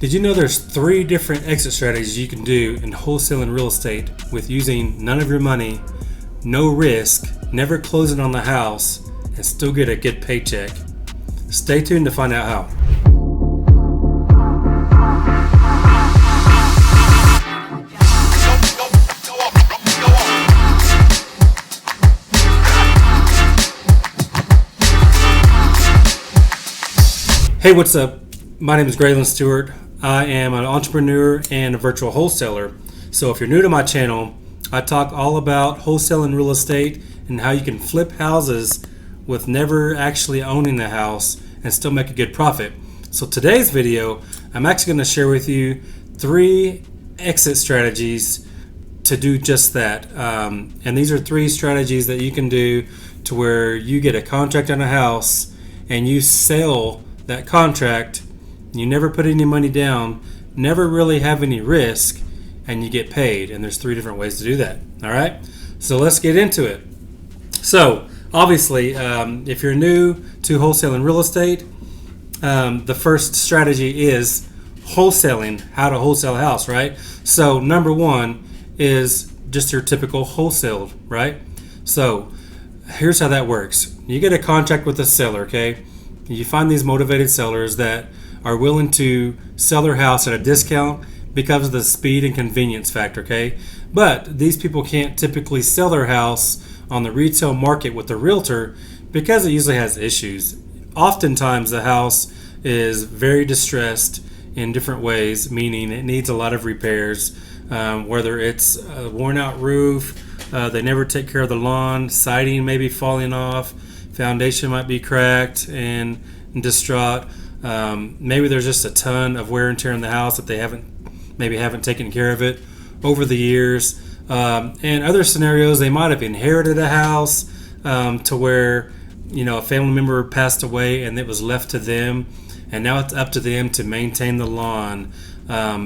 Did you know there's 3 different exit strategies you can do in wholesaling real estate with using none of your money, no risk, never closing on the house, and still get a good paycheck? Stay tuned to find out how. Hey, what's up? My name is Graylan Stewart. I am an entrepreneur and a virtual wholesaler. So if you're new to my channel, I talk all about wholesaling real estate and how you can flip houses with never actually owning the house and still make a good profit. So today's video, I'm actually going to share with you 3 exit strategies to do just that. And these are 3 strategies that you can do to where you get a contract on a house and you sell that contract. You never put any money down, never really have any risk, and you get paid. And there's 3 different ways to do that. All right, so let's get into it. So obviously, if you're new to wholesaling real estate, the first strategy is wholesaling, how to wholesale a house, right? So number 1 is just your typical wholesale, right? So here's how that works. You get a contract with a seller, okay? You find these motivated sellers that are willing to sell their house at a discount because of the speed and convenience factor, okay? But these people can't typically sell their house on the retail market with the realtor because it usually has issues. Oftentimes the house is very distressed in different ways, meaning it needs a lot of repairs, whether it's a worn out roof, they never take care of the lawn, siding may be falling off, foundation might be cracked and distraught. Maybe there's just a ton of wear and tear in the house that they haven't taken care of it over the years. And other scenarios, they might have inherited a house to where a family member passed away and it was left to them, and now it's up to them to maintain the lawn,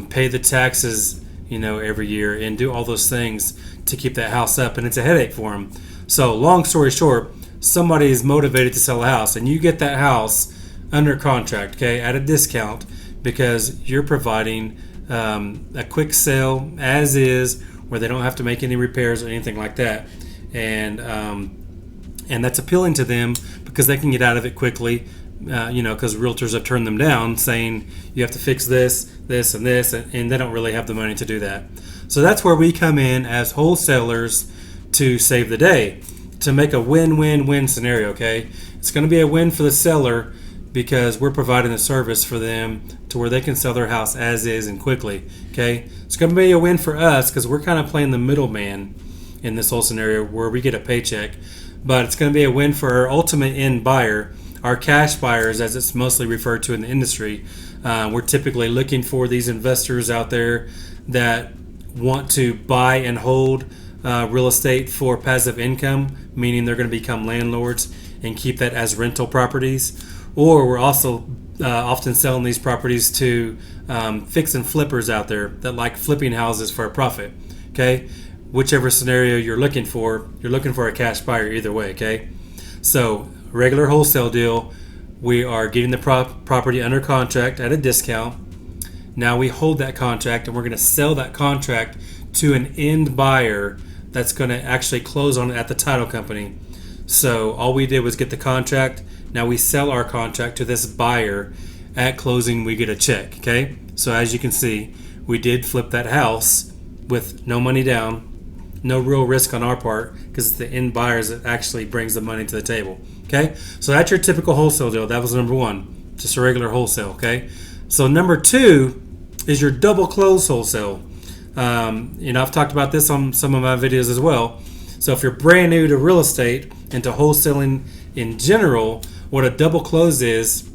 pay the taxes every year, and do all those things to keep that house up, and it's a headache for them. So long story short, somebody is motivated to sell a house, and you get that house under contract, okay, at a discount because you're providing a quick sale as is, where they don't have to make any repairs or anything like that, and that's appealing to them because they can get out of it quickly, because realtors have turned them down saying you have to fix this, and this, and they don't really have the money to do that. So that's where we come in as wholesalers to save the day, to make a win-win-win scenario, okay? It's going to be a win for the seller because we're providing a service for them to where they can sell their house as is and quickly, okay? It's going to be a win for us because we're kind of playing the middleman in this whole scenario where we get a paycheck. But it's going to be a win for our ultimate end buyer, our cash buyers, as it's mostly referred to in the industry. We're typically looking for these investors out there that want to buy and hold real estate for passive income, meaning they're going to become landlords and keep that as rental properties. Or we're also often selling these properties to fix and flippers out there that like flipping houses for a profit, okay? Whichever scenario you're looking for a cash buyer either way, okay? So regular wholesale deal, we are getting the property under contract at a discount. Now we hold that contract and we're going to sell that contract to an end buyer that's going to actually close on it at the title company. So all we did was get the contract. Now we sell our contract to this buyer. At closing, we get a check, okay? So as you can see, we did flip that house with no money down, no real risk on our part because it's the end buyers that actually brings the money to the table, okay? So that's your typical wholesale deal. That was number 1, just a regular wholesale, okay? So number 2 is your double close wholesale. I've talked about this on some of my videos as well. So if you're brand new to real estate and to wholesaling in general, what a double close is,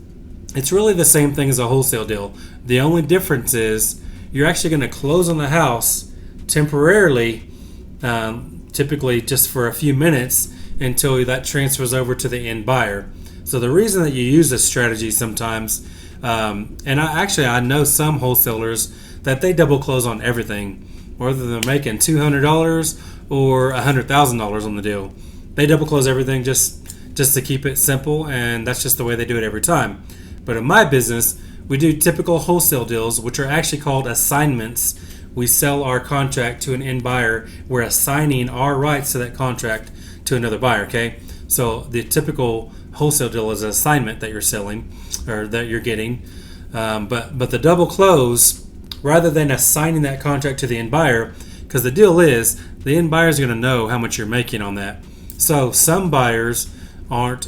it's really the same thing as a wholesale deal. The only difference is you're actually going to close on the house temporarily, typically just for a few minutes until that transfers over to the end buyer. So the reason that you use this strategy sometimes, and I know some wholesalers that they double close on everything, whether they're making $200 or $100,000 on the deal. They double close everything just to keep it simple, and that's just the way they do it every time. But in my business, We do typical wholesale deals, which are actually called assignments. We sell our contract to an end buyer. We're assigning our rights to that contract to another buyer, okay? So the typical wholesale deal is an assignment that you're selling or that you're getting. But the double close, rather than assigning that contract to the end buyer, because the deal is the end buyer is going to know how much you're making on that. So some buyers aren't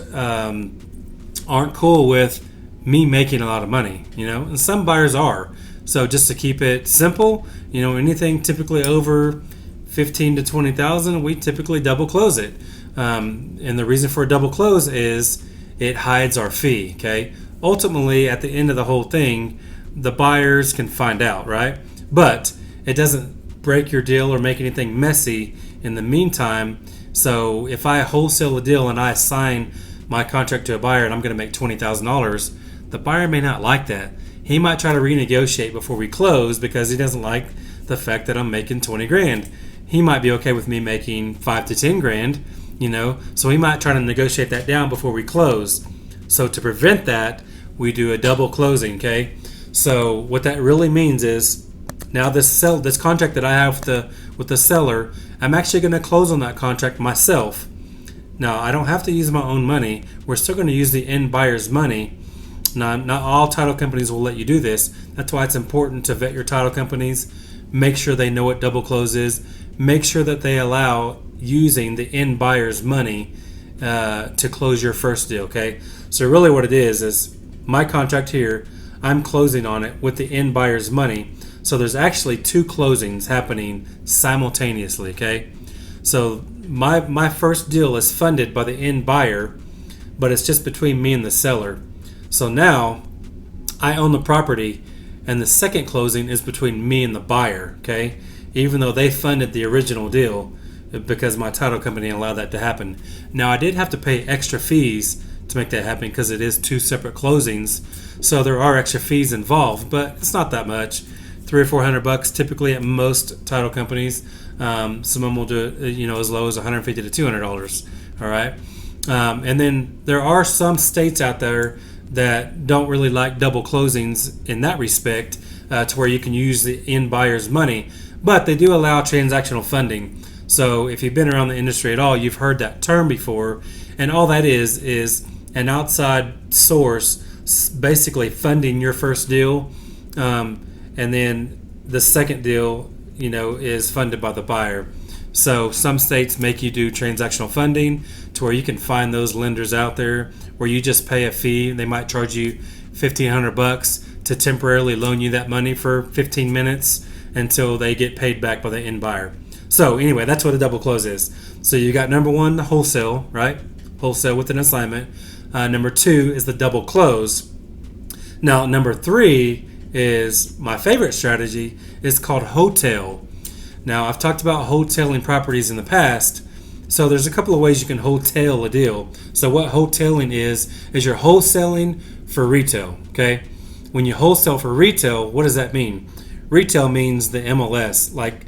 cool with me making a lot of money, and some buyers are. So just to keep it simple, anything typically over 15 to 20,000, we typically double close it. And the reason for a double close is it hides our fee. Okay. Ultimately, at the end of the whole thing, the buyers can find out, right? But it doesn't break your deal or make anything messy in the meantime. So if I wholesale a deal and I assign my contract to a buyer and I'm going to make $20,000, the buyer may not like that. He might try to renegotiate before we close because he doesn't like the fact that I'm making 20 grand. He might be okay with me making 5 to 10 grand, so he might try to negotiate that down before we close. So to prevent that, we do a double closing, okay? So what that really means is now this contract that I have with the seller, I'm actually going to close on that contract myself. Now, I don't have to use my own money. We're still going to use the end buyer's money. Now, not all title companies will let you do this. That's why it's important to vet your title companies. Make sure they know what double close is. Make sure that they allow using the end buyer's money to close your first deal, okay? So really what it is my contract here, I'm closing on it with the end buyer's money. So there's actually two closings happening simultaneously, okay? So my first deal is funded by the end buyer, but it's just between me and the seller. So now I own the property, and the second closing is between me and the buyer, okay? Even though they funded the original deal because my title company allowed that to happen. Now, I did have to pay extra fees to make that happen because it is two separate closings. So there are extra fees involved, but it's not that much. $300 or $400 typically at most title companies. Some of them will do it, as low as $150 to $200. All right. And then there are some states out there that don't really like double closings in that respect, to where you can use the end buyer's money, but they do allow transactional funding. So if you've been around the industry at all, you've heard that term before, and all that is an outside source basically funding your first deal, and then the second deal, is funded by the buyer. So some states make you do transactional funding to where you can find those lenders out there where you just pay a fee. They might charge you $1,500 to temporarily loan you that money for 15 minutes until they get paid back by the end buyer. So anyway, that's what a double close is. So you got number one, the wholesale, right? Wholesale with an assignment. Number two is the double close. Now, number three is my favorite strategy. It's called wholesale. Now, I've talked about wholesaling properties in the past. So there's a couple of ways you can wholesale a deal. So what wholesaling is you're wholesaling for retail, okay? When you wholesale for retail, what does that mean? Retail means the MLS, like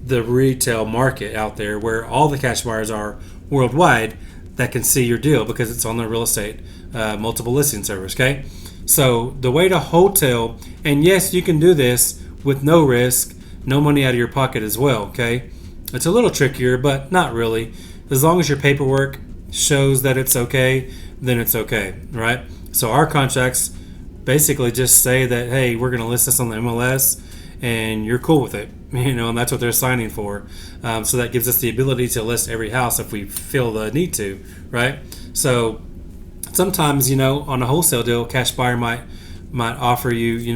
the retail market out there where all the cash buyers are worldwide that can see your deal because it's on the real estate multiple listing service, okay? So the way to wholesale, and yes, you can do this with no risk, no money out of your pocket as well, okay? It's a little trickier, but not really. As long as your paperwork shows that it's okay, then it's okay, right? So our contracts basically just say that, hey, we're going to list this on the MLS, and you're cool with it, and that's what they're signing for. So that gives us the ability to list every house if we feel the need to, right? So sometimes, on a wholesale deal, cash buyer might offer you,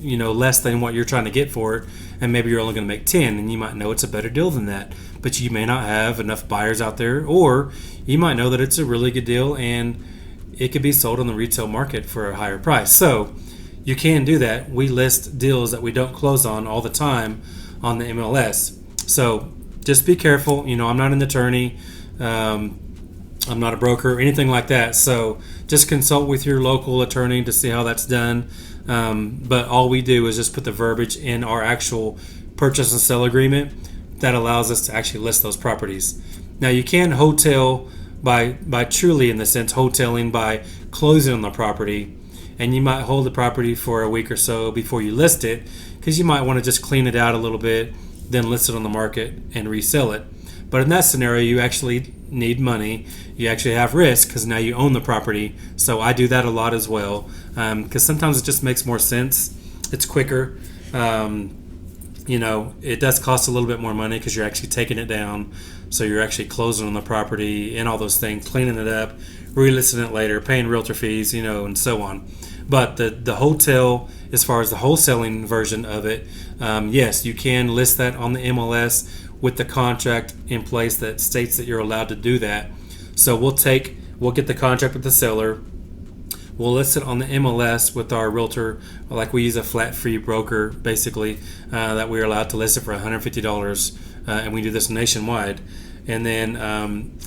less than what you're trying to get for it, and maybe you're only going to make 10, and you might know it's a better deal than that, but you may not have enough buyers out there, or you might know that it's a really good deal and it could be sold on the retail market for a higher price. So you can do that. We list deals that we don't close on all the time on the MLS. So just be careful. I'm not an attorney. I'm not a broker or anything like that. So just consult with your local attorney to see how that's done. But all we do is just put the verbiage in our actual purchase and sell agreement that allows us to actually list those properties. Now you can wholesale by truly, in the sense, wholesaling by closing on the property. and you might hold the property for a week or so before you list it, because you might want to just clean it out a little bit, then list it on the market and resell it. But in that scenario, you actually need money. You actually have risk because now you own the property. So I do that a lot as well, because sometimes it just makes more sense. It's quicker. It does cost a little bit more money because you're actually taking it down. So you're actually closing on the property and all those things, cleaning it up, relisting it later, paying realtor fees, and so on. But the hotel, as far as the wholesaling version of it, yes, you can list that on the MLS with the contract in place that states that you're allowed to do that. So we'll get the contract with the seller. We'll list it on the MLS with our realtor, like we use a flat fee broker, basically, that we're allowed to list it for $150, and we do this nationwide. And then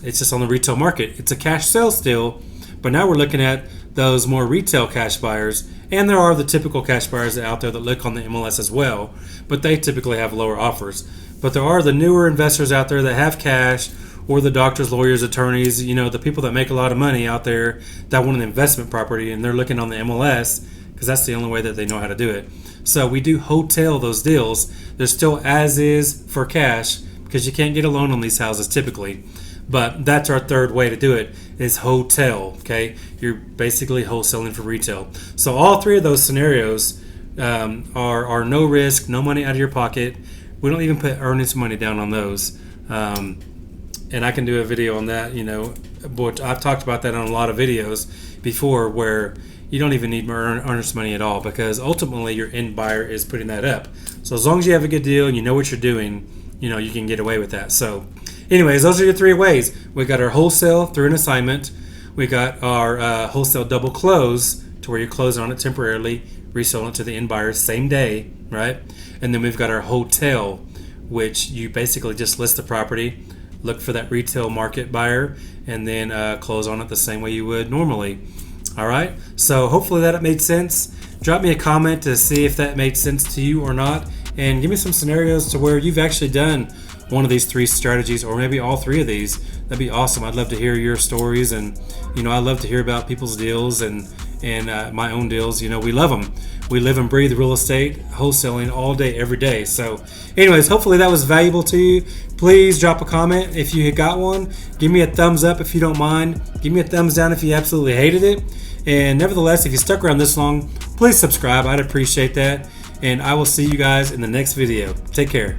it's just on the retail market. It's a cash sale still, but now we're looking at those more retail cash buyers, and there are the typical cash buyers out there that look on the MLS as well, but they typically have lower offers. But there are the newer investors out there that have cash, or the doctors, lawyers, attorneys, the people that make a lot of money out there that want an investment property, and they're looking on the MLS because that's the only way that they know how to do it. So we do hotel those deals. They're still as is for cash because you can't get a loan on these houses typically. But that's our third way to do it, is hotel. Okay, you're basically wholesaling for retail. So all three of those scenarios are no risk, no money out of your pocket. We don't even put earnest money down on those. And I can do a video on that, but I've talked about that on a lot of videos before, where you don't even need earnest money at all, because ultimately your end buyer is putting that up. So as long as you have a good deal and you know what you're doing, you can get away with that. So anyways, those are your three ways. We got our wholesale through an assignment. We got our wholesale double close, to where you're closing on it temporarily, reselling it to the end buyers same day, right? And then we've got our hotel, which you basically just list the property, look for that retail market buyer, and then close on it the same way you would normally. All right, so hopefully that made sense. Drop me a comment to see if that made sense to you or not, and give me some scenarios to where you've actually done one of these three strategies, or maybe all three of these. That'd be awesome. I'd love to hear your stories, and I love to hear about people's deals and my own deals. We love them. We live and breathe real estate, wholesaling all day, every day. So anyways, hopefully that was valuable to you. Please drop a comment if you got one. Give me a thumbs up if you don't mind. Give me a thumbs down if you absolutely hated it. And nevertheless, if you stuck around this long, please subscribe. I'd appreciate that. And I will see you guys in the next video. Take care.